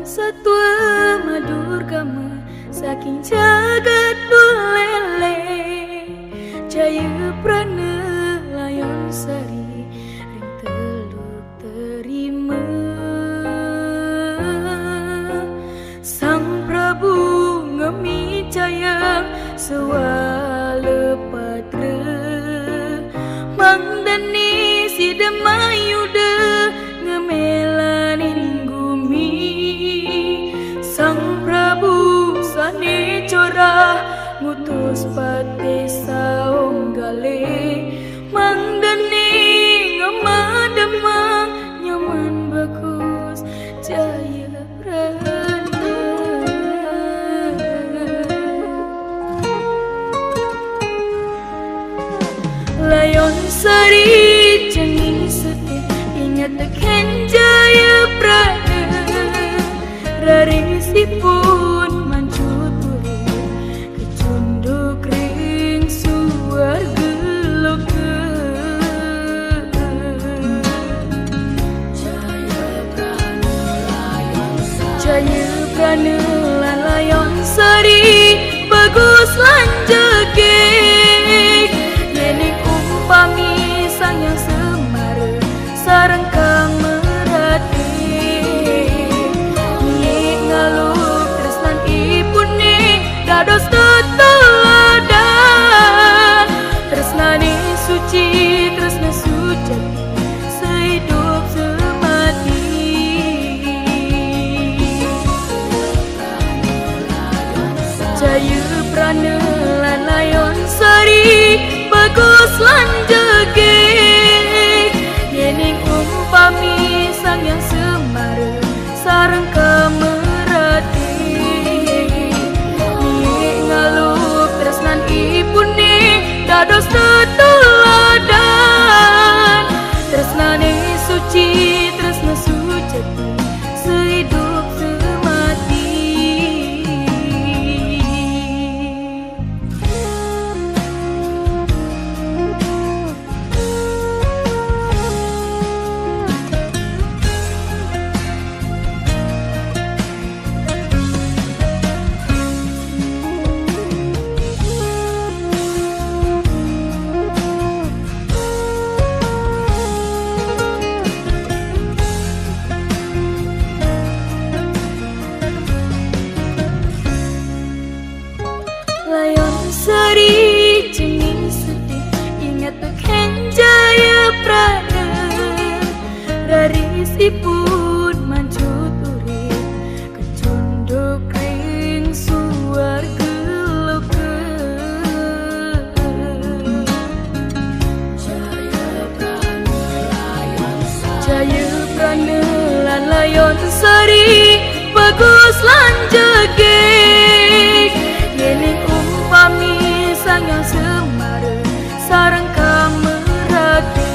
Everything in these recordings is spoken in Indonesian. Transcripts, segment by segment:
Satwa madur kama saking jagat bulele jaya prana layon sari ring teluk terima Sang Prabu ngemi jaya sewala patra mangdani sidamayuda ngemelanin gumi Sang Prabu sane corah ngutus pati saonggale mangdani ngemademang nyaman bagus jaya prana Layon sari jengi sedih ingat teken jaya prana rarisipun mancut urip kecunduk ring suwarga loka jaya prana layon sari bagus lan jegek yening umpami sang yang semar sareng kang merati ngaluk tresnan ibune dados teteladan tresnane suci tresna sujati sehidup semati jaya prana lan layon sari bagus lan jegek yening umpami sang yang semar sareng kemerati ngaluk tresnan ibune dados teteladan tresnane suci tresna sujati sehidup semati Layon sari jengi sedih ingat teken jaya prana rarisipun mancut urip kecunduk ring suwarga loka jaya prana lan layon sari bagus lan jegek yening umpami sang yang semar sareng kamerati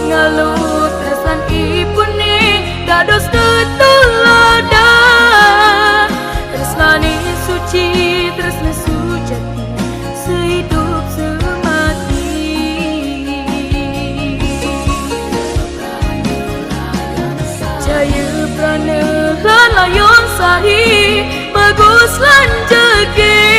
ngaluk tresnan ibune dados teteladan tresnane suci tresna sujati sehidup semati jaya prana lan layon sari bagus lan jegek